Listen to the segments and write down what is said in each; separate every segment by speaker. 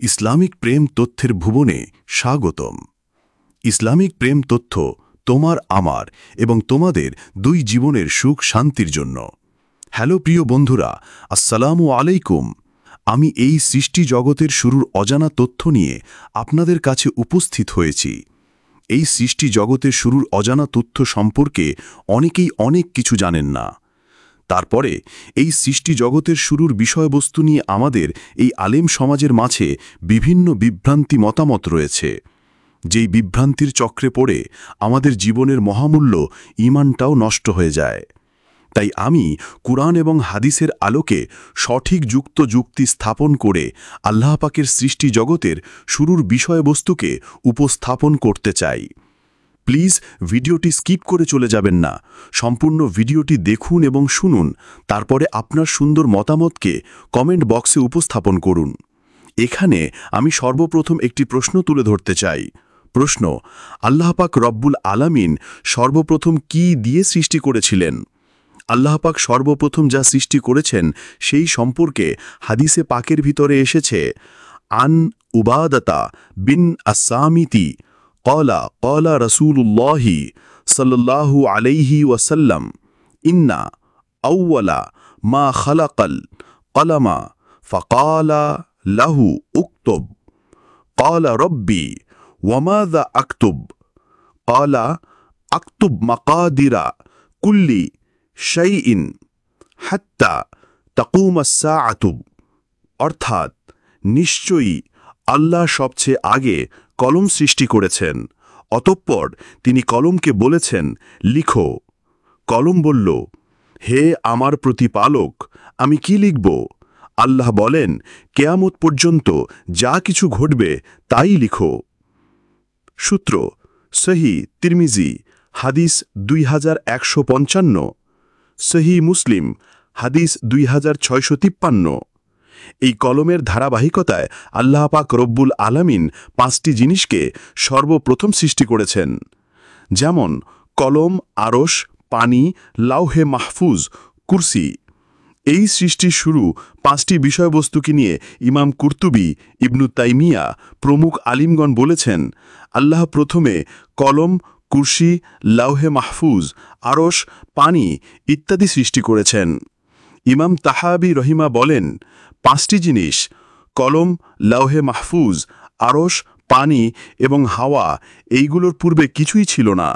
Speaker 1: Islamic প্রেম তথ্যের ভুবনে স্বাগতম। ইসলামিক প্রেম তথ্য তোমার, আমার এবং তোমাদের দুই জীবনের সুখ শান্তির জন্য। হ্যালো প্রিয় বন্ধুরা, আসসালামু আলাইকুম। আমি এই সৃষ্টি জগতের শুরুর অজানা তথ্য নিয়ে আপনাদের কাছে উপস্থিত হয়েছি। এই সৃষ্টি জগতের শুরুর অজানা তথ্য সম্পর্কে অনেকেই অনেক কিছু জানেন না। তারপরে এই সৃষ্টি জগতের শুরুর বিষয়বস্তু নিয়ে আমাদের এই আলেম সমাজের মাঝে বিভিন্ন বিভ্রান্তি মতামত রয়েছে, যেই বিভ্রান্তির চক্রে পড়ে আমাদের জীবনের মহামূল্য ঈমানটাও নষ্ট হয়ে যায়। তাই আমি কুরআন এবং হাদিসের আলোকে সঠিক যুক্তি স্থাপন করে আল্লাহ পাকের সৃষ্টি জগতের শুরুর বিষয়বস্তুকে উপস্থাপন করতে চাই। প্লিজ ভিডিওটি স্কিপ করে চলে যাবেন না, সম্পূর্ণ ভিডিওটি দেখুন এবং শুনুন, তারপরে আপনার সুন্দর মতামতকে কমেন্ট বক্সে উপস্থাপন করুন। এখানে আমি সর্বপ্রথম একটি প্রশ্ন তুলে ধরতে চাই। প্রশ্ন: আল্লাহ পাক রব্বুল আলামিন সর্বপ্রথম কি দিয়ে সৃষ্টি করেছিলেন? আল্লাহ পাক সর্বপ্রথম যা সৃষ্টি করেছেন সেই সম্পর্কে হাদিসে পাকের ভিতরে এসেছে, আন উবাদাতা বিন আসামিতি قال رسول الله صلى الله عليه وسلم إن أول ما خلق القلم فقال له اكتب قال ربي وماذا أكتب قال أكتب مقادير كل شيء حتى تقوم الساعة। অর্থাৎ নিশ্চয়ই আল্লাহ সবচেয়ে আগে কলম সৃষ্টি করেছেন, অতঃপর তিনি কলমকে বলেছেন, লিখো। কলম বলল, হে আমার প্রতিপালক, আমি কি লিখব? আল্লাহ বলেন, কেয়ামত পর্যন্ত যা কিছু ঘটবে তাই লিখো। সূত্র: সহিহ তিরমিজি হাদিস 2155, সহিহ মুসলিম হাদিস 2653। এই কলমের ধারাবাহিকতায় আল্লাহ পাক রব্বুল আলামিন 5টি জিনিসকে সর্বপ্রথম সৃষ্টি করেছেন, যেমন কলম, আরশ, পানি, লাউহে মাহফুজ, কুরসি। এই সৃষ্টির শুরু 5টি বিষয়বস্তুকে নিয়ে ইমাম কুরতুবী, ইবনু তাইমিয়া প্রমুখ আলিমগণ বলেছেন, আল্লাহ প্রথমে কলম, কুরসি, লাউহে মাহফুজ, আরশ, পানি ইত্যাদি সৃষ্টি করেছেন। ইমাম তাহাবি রহিমা বলেন, 5টি জিনিস কলম, লাউহে মাহফুজ, আরশ, পানি এবং হাওয়া, এইগুলোর পূর্বে কিছুই ছিল না।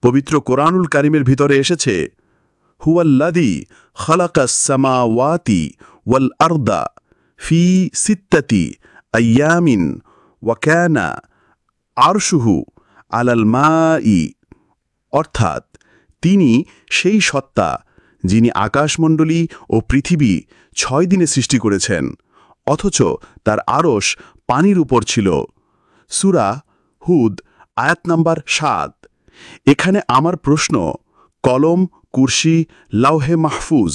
Speaker 1: পবিত্র কোরআনুল কারিমের ভিতরে এসেছে, হুয়াল্লাযী খালাকাস সামাওয়াতি ওয়াল আরদা ফি সিত্তাতি আইয়ামিন ওয়া কানা আরশুহু আলাল মাই। অর্থাৎ তিনি সেই সত্তা যিনি আকাশমণ্ডলী ও পৃথিবী 6 দিনে সৃষ্টি করেছেন, অথচ তার আরশ পানির উপর ছিল। সূরা হুদ আয়াত নাম্বার 7। এখানে আমার প্রশ্ন, কলম, কুরসি, লাউহে মাহফুজ,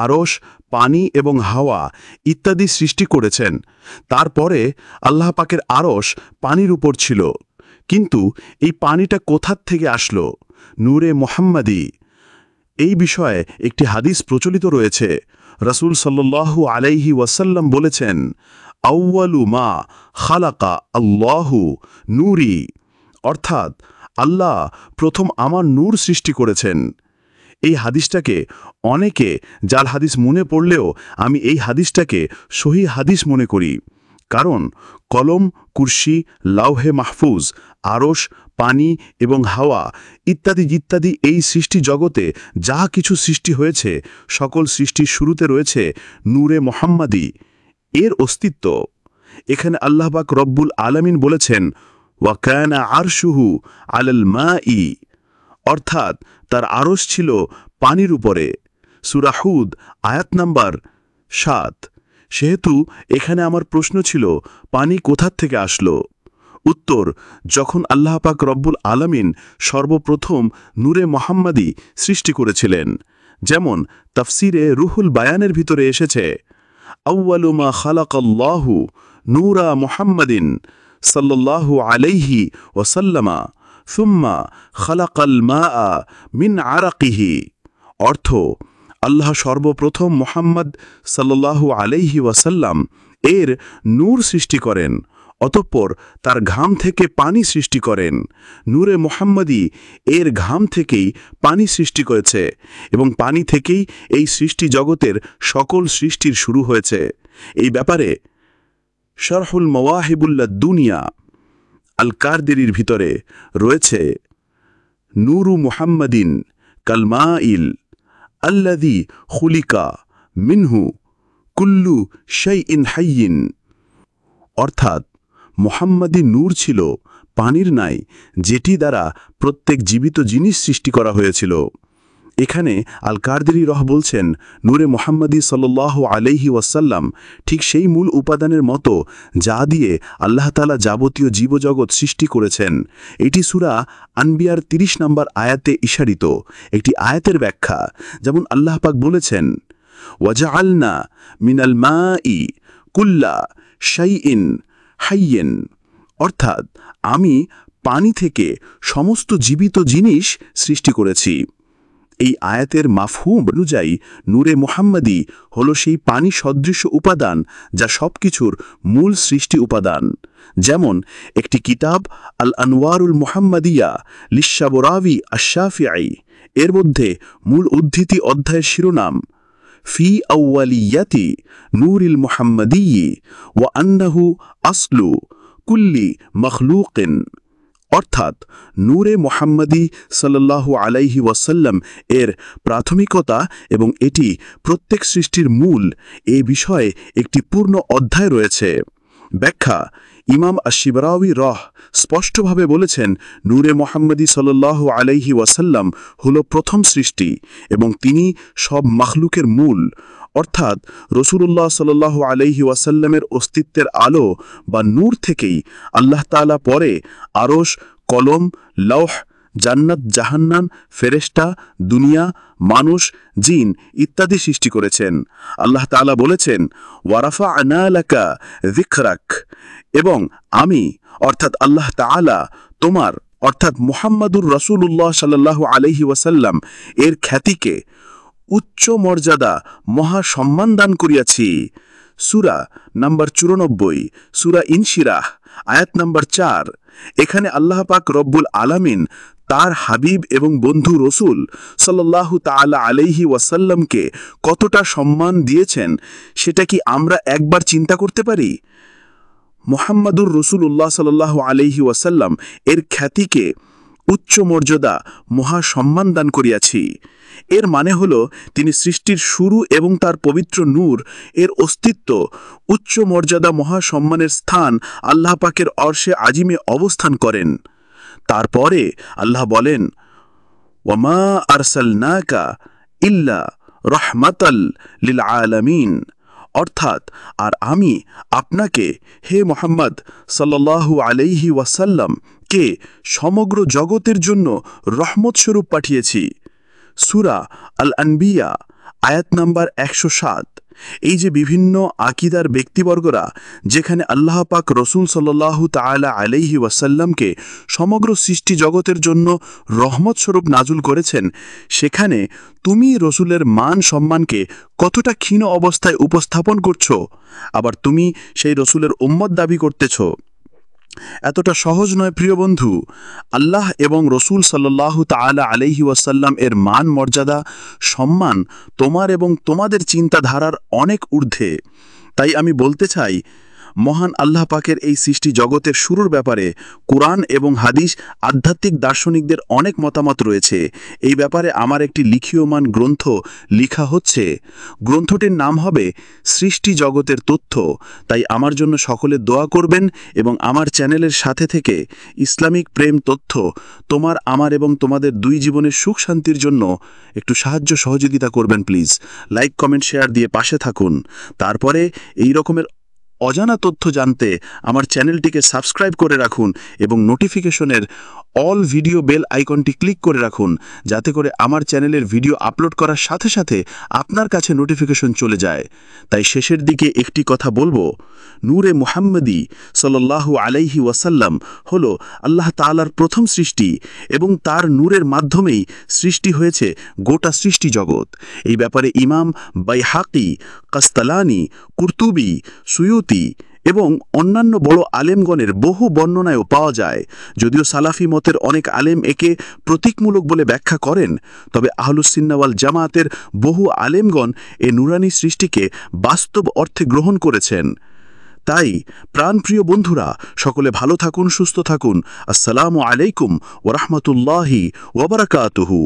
Speaker 1: আরশ, পানি এবং হাওয়া ইত্যাদি সৃষ্টি করেছেন, তারপরে আল্লাহ পাকের আরশ পানির উপর ছিল, কিন্তু এই পানিটা কোথার থেকে আসলো? নূরে মুহাম্মাদি। এই বিষয়ে একটি হাদিস প্রচলিত রয়েছে। রাসূল সাল্লাল্লাহু আলাইহি ওয়াসাল্লাম বলেছেন, আউয়ালু মা খালাকা আল্লাহু নূরি। অর্থাৎ আল্লাহ প্রথম আমার নূর সৃষ্টি করেছেন। এই হাদিসটাকে অনেকে জাল হাদিস মনে পড়লেও আমি এই হাদিসটাকে সহিহ হাদিস মনে করি, কারণ কলম, কুরসি, লাউহে মাহফুজ, আরশ, পানি এবং হাওয়া ইত্যাদি ইত্যাদি এই সৃষ্টি জগতে যা কিছু সৃষ্টি হয়েছে, সকল সৃষ্টির শুরুতে রয়েছে নূরে মুহাম্মাদি, এর অস্তিত্ব। এখানে আল্লাহ পাক রব্বুল আলামিন বলেছেন, ওয়া কানা আরশুহু আলাল মাই, অর্থাৎ তার আরশ ছিল পানির উপরে। সূরা হুদ আয়াত নাম্বার 7। সেহেতু এখানে আমার প্রশ্ন ছিল, পানি কোথার থেকে আসলো? উত্তর, যখন আল্লাহ পাক রব্বুল আলামিন সর্বপ্রথম নূরে মুহাম্মাদি সৃষ্টি করেছিলেন, যেমন তাফসিরে রুহুল বায়ানের ভিতরে এসেছে, আউয়ালু মা খালাকাল্লাহু নূরা মুহাম্মাদিন সাল্লাল্লাহু আলাইহি ওয়াসাল্লামা সুম্মা খালাকাল মাআ মিন আরাকিহি। অর্থ, আল্লাহ সর্বপ্রথম মুহাম্মদ সাল্লাল্লাহু আলাইহি ওয়াসাল্লাম এর নূর সৃষ্টি করেন, অতঃপর তার ঘাম থেকে পানি সৃষ্টি করেন। নূরে মুহাম্মাদি এর ঘাম থেকেই পানি সৃষ্টি করেছে এবং পানি থেকেই এই সৃষ্টি জগতের সকল সৃষ্টির শুরু হয়েছে। এই ব্যাপারে শরহুল মাওয়াহিবুল্লাহ দুনিয়া আল কারদেরির ভিতরে রয়েছে, নূরু মুহাম্মাদিন কালমাইল আল্লাযী খুলিকা মিনহু কুল্লু শাইইন হাইয়িন, অর্থাৎ মুহাম্মাদি নূর ছিল পানির ন্যায়, যেটি দ্বারা প্রত্যেক জীবিত জিনিস সৃষ্টি করা হয়েছিল। এখানে আল কারদেরি বলছেন, নূরে মুহাম্মাদি সাল্লাল্লাহু আলাইহি ওয়াসাল্লাম ঠিক সেই মূল উপাদানের মতো যা দিয়ে আল্লাহ তাআলা যাবতীয় জীবজগৎ সৃষ্টি করেছেন। এটি সূরা আনবিয়ার 30 নম্বর আয়াতে ইশারিত একটি আয়াতের ব্যাখ্যা। যেমন আল্লাহ পাক বলেছেন, ওয়াজআলনা মিনাল মাই কুল্লা শাইইন হাইয়িন, অর্থাৎ আমি পানি থেকে সমস্ত জীবিত জিনিস সৃষ্টি করেছি। এই আয়াতের মাফহুম অনুযায়ী নূরে মুহাম্মাদি হল সেই পানি সদৃশ উপাদান যা সবকিছুর মূল সৃষ্টি উপাদান। যেমন একটি কিতাব আল আনওয়ারুল মুহাম্মাদিয়া লিশাবরাবি আশ-শাফিঈ এর মধ্যে মূল উদ্ধৃতি অধ্যায়ের শিরোনাম ফি আউয়ালিয়াতি নূরিল মুহাম্মাদি ওয়া আন্নাহু আসলু কুল্লি মখলুকিন, অর্থাৎ নূরে মুহাম্মাদি সাল্লাল্লাহু আলাইহি ওয়াসাল্লাম এর প্রাথমিকতা এবং এটি প্রত্যেক সৃষ্টির মূল, এ বিষয়ে একটি পূর্ণ অধ্যায় রয়েছে। ব্যাখ্যা, ইমাম আশ-শিবরাওয়ি স্পষ্টভাবে বলেছেন, নূরে মুহাম্মাদি সাল্লাল্লাহু আলাইহি ওয়াসাল্লাম হল প্রথম সৃষ্টি এবং তিনি সব মাখলুকের মূল, অর্থাৎ রাসূলুল্লাহ সাল্লাল্লাহু আলাইহি ওয়াসাল্লামের অস্তিত্বের আলো বা নূর থেকেই আল্লাহ তাআলা পরে আরশ, কলম, লৌহ, জান্নাত, জাহান্নাম, ফেরেশতা, দুনিয়া, মানুষ, জিন ইত্যাদি সৃষ্টি করেছেন। আল্লাহ তাআলা বলেছেন, ওয়ারাফা'না লাকা যিকরাক, এবং আমি অর্থাৎ আল্লাহ তাআলা তোমার অর্থাৎ মুহাম্মাদুর রাসূলুল্লাহ সাল্লাল্লাহু আলাইহি ওয়াসাল্লাম এর খ্যাতিকে উচ্চ মর্যাদা মহা সম্মান দান করিয়াছি। সূরা নাম্বার 94, সূরা ইনশিরাহ আয়াত নাম্বার 4। এখানে আল্লাহ পাক রব্বুল আলামিন তার হাবিব এবং বন্ধু রাসূল সাল্লাল্লাহু তাআলা আলাইহি ওয়াসাল্লামকে কতটা সম্মান দিয়েছেন সেটা কি আমরা একবার চিন্তা করতে পারি? মুহাম্মাদুর রাসূলুল্লাহ সাল্লাল্লাহু আলাইহি ওয়াসাল্লাম এর খ্যাতিকে উচ্চ মর্যাদা মহা সম্মান দান করিয়াছি। এর মানে হল তিনি সৃষ্টির শুরু এবং তার পবিত্র নূর এর অস্তিত্ব, উচ্চ মর্যাদা মহা সম্মানের স্থান আল্লাহ পাকের আরশে আজিমে অবস্থান করেন। তারপরে আল্লাহ বলেন, ওয়ামা আরসালনাকা ইল্লা রাহমাতাল লিল আলামিন, অর্থাৎ আর আমি আপনাকে হে মুহাম্মদ সাল্লাল্লাহু আলাইহি ওয়াসাল্লাম কে সমগ্র জগতের জন্য রহমত স্বরূপ পাঠিয়েছি। সূরা আল আনবিয়া আয়াত নাম্বার 107। এই যে বিভিন্ন আকিদার ব্যক্তিবর্গরা যেখানে আল্লাহ পাক রাসূল সাল্লাল্লাহু তাআলা আলাইহি ওয়াসাল্লামকে সমগ্র সৃষ্টি জগতের জন্য রহমত স্বরূপ নাজুল করেছেন, সেখানে তুমি রাসূলের মান সম্মানকে কতটা ক্ষীণ অবস্থায় উপস্থাপন করছো, আবার তুমি সেই রাসূলের উম্মত দাবি করতেছো। এতটা সহজ নয় প্রিয় বন্ধু। আল্লাহ এবং রাসূল সাল্লাল্লাহু তাআলা আলাইহি ওয়াসাল্লাম এর মান মর্যাদা সম্মান তোমার এবং তোমাদের চিন্তাধারার অনেক ঊর্ধ্বে। তাই আমি বলতে চাই, মহান আল্লাহ পাকের এই সৃষ্টি জগতের শুরুর ব্যাপারে কুরআন এবং হাদিস আধ্যাত্মিক দার্শনিকদের অনেক মতামত রয়েছে। এই ব্যাপারে আমার একটি লিখিয়মান গ্রন্থ লেখা হচ্ছে। গ্রন্থটির নাম হবে সৃষ্টি জগতের তথ্য। তাই আমার জন্য সকলে দোয়া করবেন এবং আমার চ্যানেলের সাথে থেকে ইসলামিক প্রেম তথ্য তোমার, আমার এবং তোমাদের দুই জীবনের সুখ শান্তির জন্য একটু সাহায্য সহযোগিতা করবেন প্লিজ। লাইক, কমেন্ট, শেয়ার দিয়ে পাশে থাকুন। তারপরে এই রকমের অজানা তথ্য জানতে আমার চ্যানেলটিকে সাবস্ক্রাইব করে রাখুন এবং নোটিফিকেশনের
Speaker 2: অল ভিডিও বেল আইকনটি ক্লিক করে রাখুন, যাতে করে আমার চ্যানেলের ভিডিও আপলোড করার সাথে সাথে আপনার কাছে নোটিফিকেশন চলে যায়। তাই শেষের দিকে একটি কথা বলবো, নূরে মুহাম্মদী সাল্লাল্লাহু আলাইহি ওয়াসাল্লাম হল আল্লাহ তাআলার প্রথম সৃষ্টি এবং তার নূরের মাধ্যমেই সৃষ্টি হয়েছে গোটা সৃষ্টি জগৎ। এই ব্যাপারে ইমাম বাইহাকি, কাস্তালানি, কুরতুবি, সুয়ুতি এবং অন্যান্য বড় আলেমগণের বহু বর্ণনায়ও পাওয়া যায়। যদিও সালাফি মতের অনেক আলেম একে প্রতীকমূলক বলে ব্যাখ্যা করেন, তবে আহলুসসুন্নাহ ওয়াল জামাতের বহু আলেমগণ এ নুরানি সৃষ্টিকে বাস্তব অর্থে গ্রহণ করেছেন। তাই প্রাণপ্রিয় বন্ধুরা, সকলে ভালো থাকুন, সুস্থ থাকুন। আসসালামু আলাইকুম ওয়া রাহমাতুল্লাহি ওয়া বারাকাতুহু।